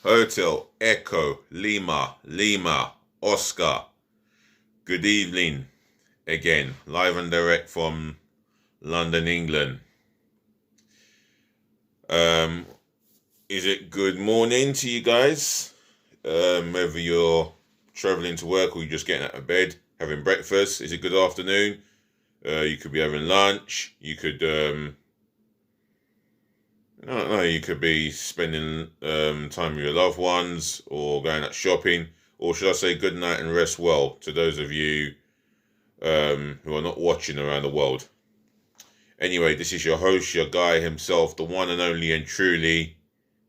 Hotel Echo Lima Oscar. Good evening again, live and direct from London, England. Is it good morning to you guys? Whether you're traveling to work or you're just getting out of bed, having breakfast, is it good afternoon? You could be having lunch. You could, I don't know, you could be spending time with your loved ones or going out shopping. Or should I say good night and rest well to those of you who are not watching around the world. Anyway, this is your host, your guy himself, the one and only and truly,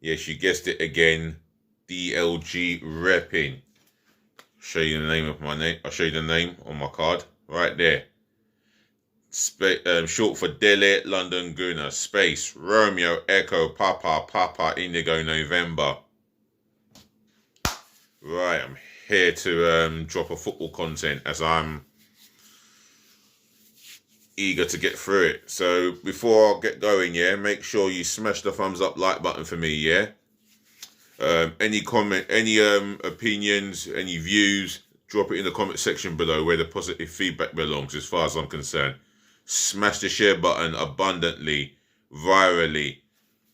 yes, you guessed it again, DLG Repping. Show you the name of my name. I'll show you the name on my card right there. Short for Delhi, London, Guna, space, Romeo, Echo, Papa, Indigo, November. Right, I'm here to drop a football content as I'm eager to get through it. So before I get going, make sure you smash the thumbs up like button for me, any comment, any opinions, any views, drop it in the comment section below where the positive feedback belongs as far as I'm concerned. Smash the share button abundantly, virally,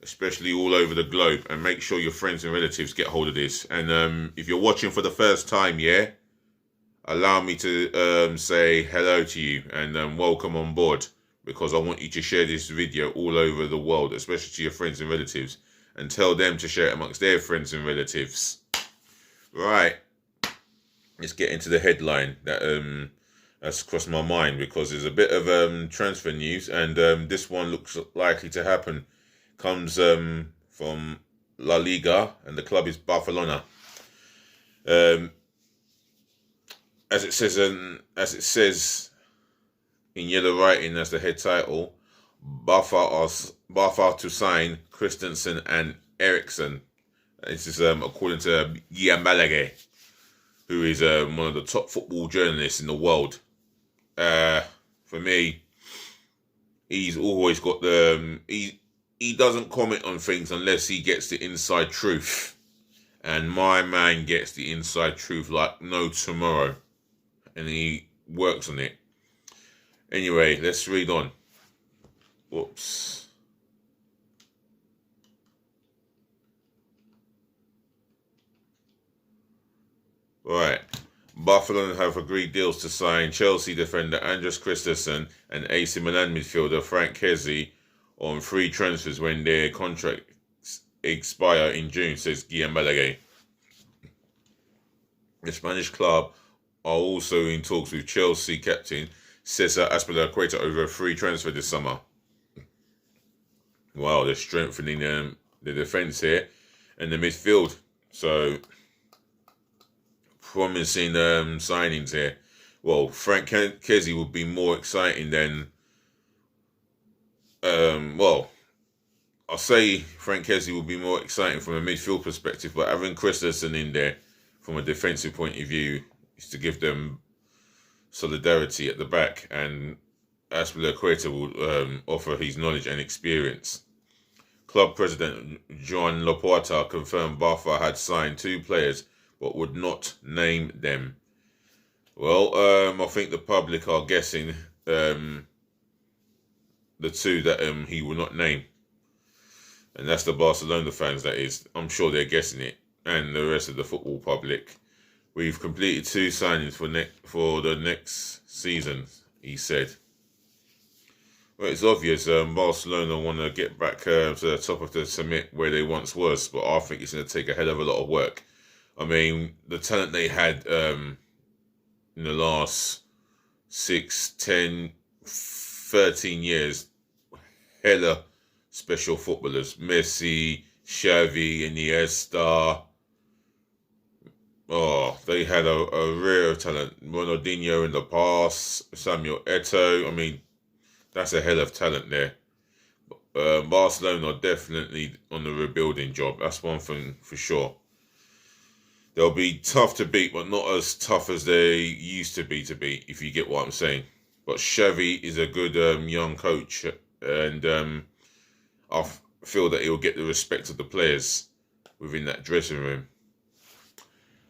especially all over the globe, and make sure your friends and relatives get hold of this. And if you're watching for the first time, allow me to say hello to you and welcome on board, because I want you to share this video all over the world, especially to your friends and relatives, and tell them to share it amongst their friends and relatives. Right, let's get into the headline that's crossed my mind, because there's a bit of transfer news, and this one looks likely to happen. Comes from La Liga, and the club is Barcelona. As it says in yellow writing as the head title, Barca to sign Christensen and Eriksen. This is according to Guillaume Balaguer, who is one of the top football journalists in the world. For me, he's always got he doesn't comment on things unless he gets the inside truth, and my man gets the inside truth like no tomorrow, and he works on it. Anyway, let's read on. Whoops. Right. Barcelona have agreed deals to sign Chelsea defender Andres Christensen and AC Milan midfielder Frank Kessie on free transfers when their contracts expire in June, says Guillaume Balaguer. The Spanish club are also in talks with Chelsea captain Cesar Azpilicueta over a free transfer this summer. Wow, they're strengthening the defence here and the midfield. So, promising signings here. Well, Frank Kessie would be more exciting than... I'll say Frank Kessie would be more exciting from a midfield perspective, but having Christensen in there from a defensive point of view is to give them solidarity at the back, and Azpilicueta will offer his knowledge and experience. Club president Joan Laporta confirmed Barca had signed 2 players but would not name them. Well, I think the public are guessing the 2 that he will not name. And that's the Barcelona fans, that is. I'm sure they're guessing it. And the rest of the football public. We've completed 2 signings for the next season, he said. Well, it's obvious Barcelona want to get back to the top of the summit where they once was. But I think it's going to take a hell of a lot of work. I mean, the talent they had in the last 6, 10, 13 years, hella special footballers. Messi, Xavi, Iniesta. Oh, they had a rare talent. Ronaldinho in the past, Samuel Eto'o. I mean, that's a hell of talent there. Barcelona are definitely on the rebuilding job. That's one thing for sure. They'll be tough to beat, but not as tough as they used to be, if you get what I'm saying. But Xavi is a good young coach, and I feel that he'll get the respect of the players. within that dressing room.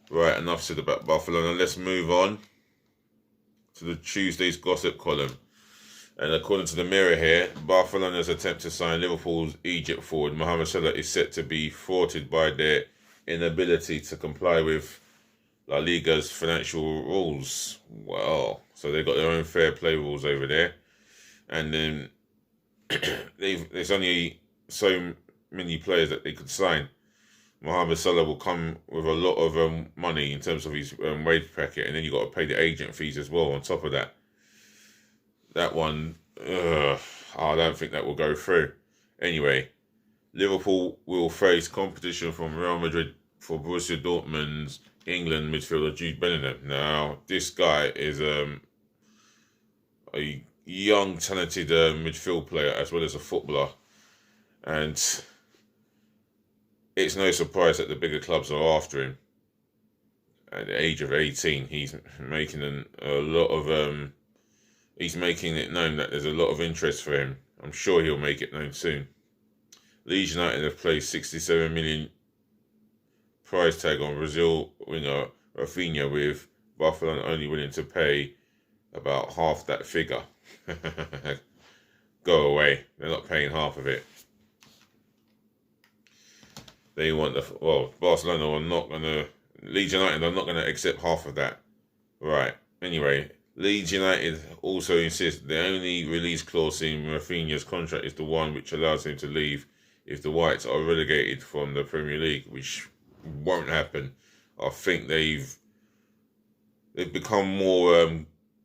Right, enough said about Barcelona. Let's move on to the Tuesday's gossip column. And according to the Mirror here, Barcelona's attempt to sign Liverpool's Egypt forward Mohamed Salah is set to be thwarted by their inability to comply with La Liga's financial rules. Well, so they've got their own fair play rules over there. And then there's only so many players that they could sign. Mohamed Salah will come with a lot of money in terms of his wage packet, and then you got to pay the agent fees as well on top of that. That one, I don't think that will go through. Anyway, Liverpool will face competition from Real Madrid for Borussia Dortmund's England midfielder Jude Bellingham. Now, this guy is a young, talented midfield player as well as a footballer. And it's no surprise that the bigger clubs are after him. At the age of 18, he's making he's making it known that there's a lot of interest for him. I'm sure he'll make it known soon. Leeds United have placed 67 million price tag on Brazil winger Rafinha, with Barcelona only willing to pay about half that figure. Go away. They're not paying half of it. They want Barcelona are not going to, Leeds United are not going to accept half of that. Right. Anyway, Leeds United also insist the only release clause in Rafinha's contract is the one which allows him to leave if the Whites are relegated from the Premier League, which won't happen. I think they've become more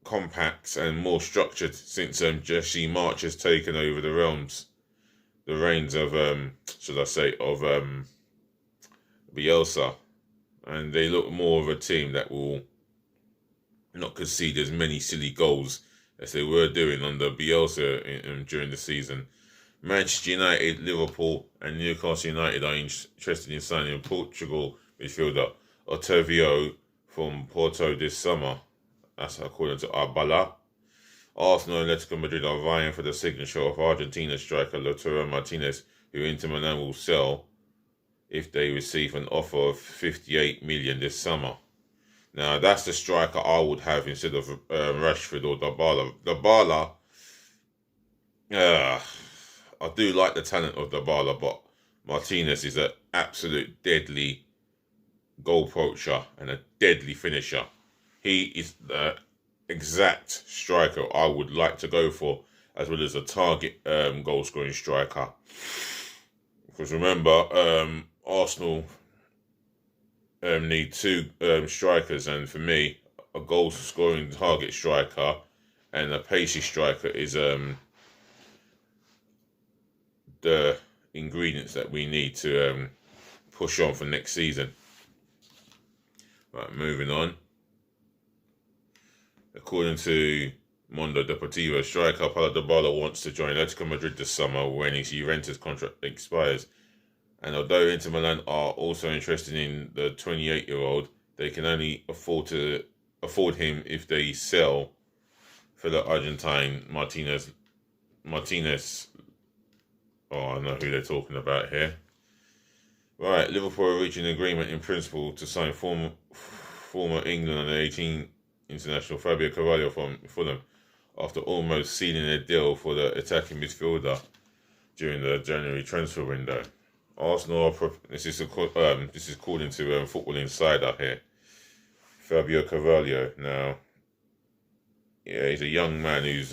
compact and more structured since Jesse March has taken over the reins of Bielsa, and they look more of a team that will not concede as many silly goals as they were doing under Bielsa during the season. Manchester United, Liverpool and Newcastle United are interested in signing Portugal midfielder Otavio from Porto this summer. That's according to Arbala. Arsenal and Atletico Madrid are vying for the signature of Argentina striker Lautaro Martinez, who Inter Milan will sell if they receive an offer of 58 million this summer. Now, that's the striker I would have instead of Rashford or Dybala. Dybala, I do like the talent of Dybala, but Martinez is an absolute deadly goal poacher and a deadly finisher. He is the exact striker I would like to go for, as well as a target goal-scoring striker. Because remember, Arsenal need two strikers, and for me, a goal-scoring target striker and a pacey striker is the ingredients that we need to push on for next season. Right, moving on. According to Mondo Deportivo, striker Paulo Dybala wants to join Atletico Madrid this summer when his Juventus contract expires. And although Inter Milan are also interested in the 28-year-old, they can only afford him if they sell for the Argentine Martinez. Oh, I know who they're talking about here. Right, Liverpool are reaching an agreement in principle to sign former England under 18 international Fabio Carvalho from Fulham after almost sealing a deal for the attacking midfielder during the January transfer window. Arsenal this is according to Football Insider here. Fabio Carvalho. Now, yeah, he's a young man who's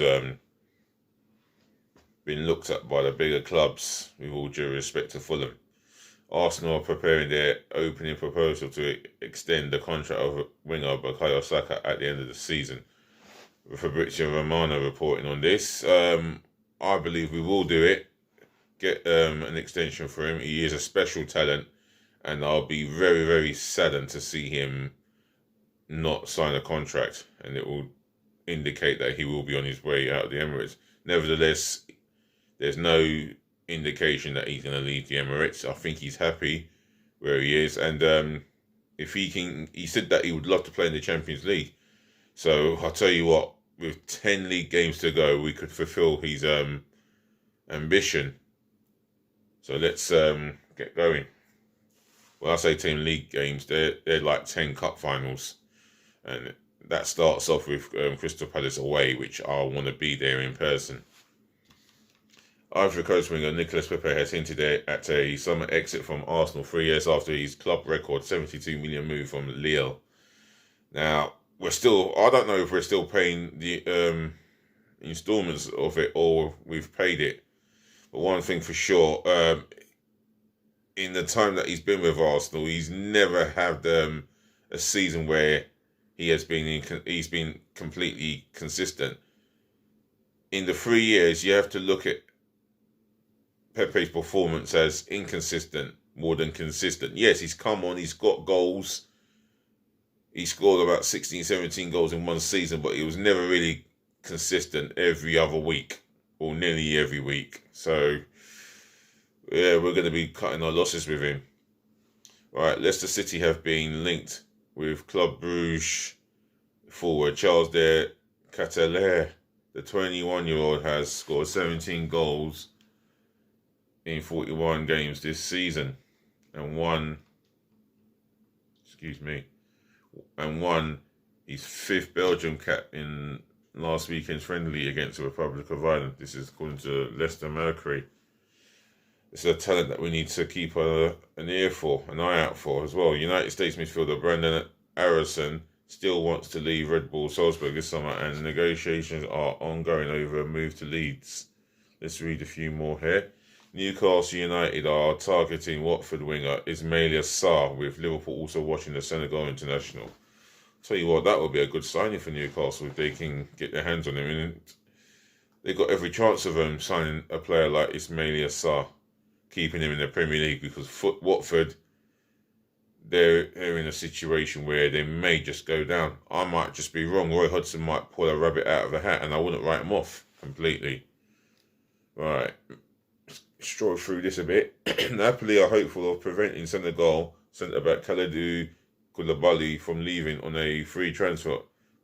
been looked at by the bigger clubs, with all due respect to Fulham. Arsenal are preparing their opening proposal to extend the contract of winger Bukayo Saka at the end of the season. Fabrizio Romano reporting on this. I believe we will do it. Get an extension for him. He is a special talent, and I'll be very, very saddened to see him not sign a contract, and it will indicate that he will be on his way out of the Emirates. Nevertheless, there's no indication that he's going to leave the Emirates. I think he's happy where he is, and if he said that he would love to play in the Champions League. So I'll tell you what, with 10 league games to go, we could fulfill his ambition. So let's get going. When I say 10 league games, they're like 10 cup finals. And that starts off with Crystal Palace away, which I want to be there in person. Ivory Coast winger Nicolas Pepe has hinted at a summer exit from Arsenal 3 years after his club record 72 million move from Lille. Now, I don't know if we're still paying the instalments of it or we've paid it. But one thing for sure, in the time that he's been with Arsenal, he's never had a season where he's been completely consistent. In the 3 years, you have to look at Pepe's performance as inconsistent more than consistent. Yes, he's come on, he's got goals. He scored about 16, 17 goals in one season, but he was never really consistent every other week or nearly every week. So, yeah, we're going to be cutting our losses with him. Right, Leicester City have been linked with Club Brugge forward Charles de Ketelaere. The 21-year-old has scored 17 goals in 41 games this season and won his 5th Belgium cap in last weekend's friendly against the Republic of Ireland. This is according to Leicester Mercury. This is a talent that we need to keep an eye out for as well. United States midfielder Brandon Harrison still wants to leave Red Bull Salzburg this summer, and negotiations are ongoing over a move to Leeds. Let's read a few more here. Newcastle United are targeting Watford winger Ismaila Sarr, with Liverpool also watching the Senegal international. Tell you what, that would be a good signing for Newcastle if they can get their hands on him. And they've got every chance of signing a player like Ismaila Sarr, keeping him in the Premier League, because Watford, they're in a situation where they may just go down. I might just be wrong. Roy Hodgson might pull a rabbit out of a hat, and I wouldn't write him off completely. Right. Stroll through this a bit. Napoli are hopeful of preventing Senegal centre-back Kalidou Koulibaly from leaving on a free transfer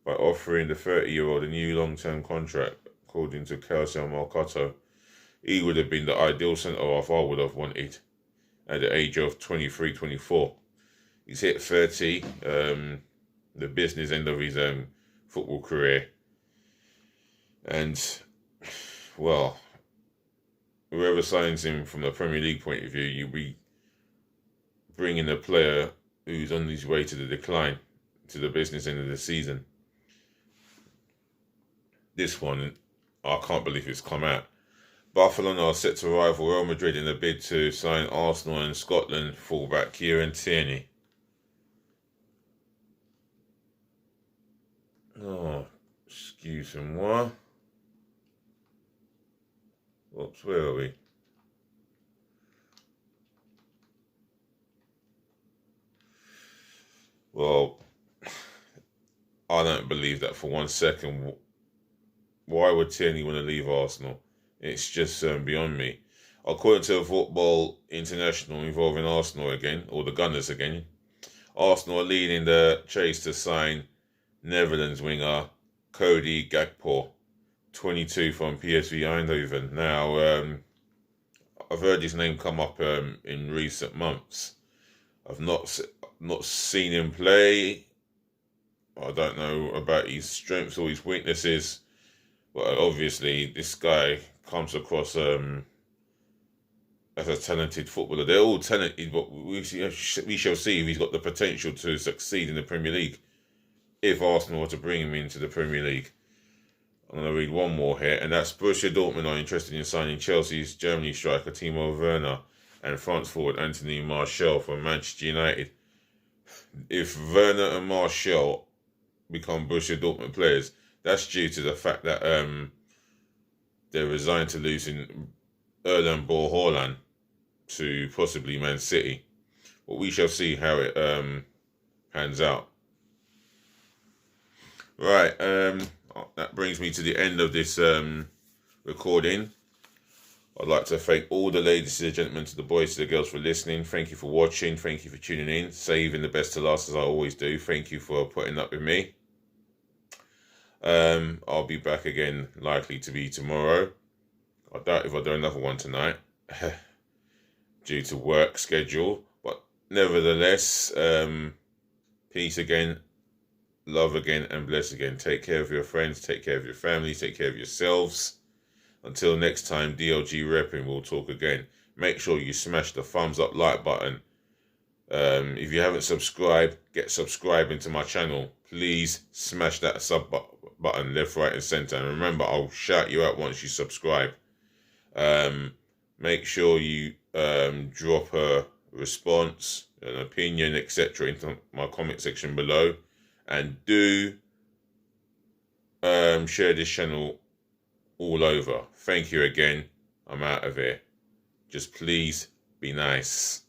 by offering the 30-year-old a new long-term contract, according to Calcio Mercato. He would have been the ideal centre-half I would have wanted at the age of 23, 24. He's hit 30, the business end of his football career. And, well, whoever signs him from the Premier League point of view, you'll be bringing a player who's on his way to the decline, to the business end of the season. This one, I can't believe it's come out. Barcelona are set to rival Real Madrid in a bid to sign Arsenal and Scotland fullback Kieran Tierney. Oh, excuse me, what? Whoops, where are we? Well, I don't believe that for 1 second. Why would Tierney want to leave Arsenal? It's just beyond me. According to Football International involving Arsenal again, or the Gunners again, Arsenal are leading the chase to sign Netherlands winger Cody Gakpo, 22, from PSV Eindhoven. Now, I've heard his name come up in recent months. I've not seen him play. I don't know about his strengths or his weaknesses, but obviously this guy comes across as a talented footballer. They're all talented, but we shall see if he's got the potential to succeed in the Premier League if Arsenal were to bring him into the Premier League. I'm going to read one more here, and that's Borussia Dortmund are interested in signing Chelsea's Germany striker Timo Werner and France forward Anthony Martial from Manchester United. If Werner and Martial become Borussia Dortmund players, that's due to the fact that they're resigned to losing Erling Braut Haaland to possibly Man City. But we shall see how it pans out. Right, that brings me to the end of this recording. I'd like to thank all the ladies and gentlemen, to the boys, to the girls, for listening. Thank you for watching. Thank you for tuning in. Saving the best to last, as I always do. Thank you for putting up with me. I'll be back again, likely to be tomorrow. I doubt if I do another one tonight due to work schedule. But nevertheless, peace again, love again, and bless again. Take care of your friends, take care of your family, take care of yourselves. Until next time, DLG Repping, we'll talk again. Make sure you smash the thumbs up like button. If you haven't subscribed, get subscribing to my channel. Please smash that sub button left, right, and center. And remember, I'll shout you out once you subscribe. Make sure you drop a response, an opinion, etc. into my comment section below. And do share this channel all over. Thank you again. I'm out of here. Just please be nice.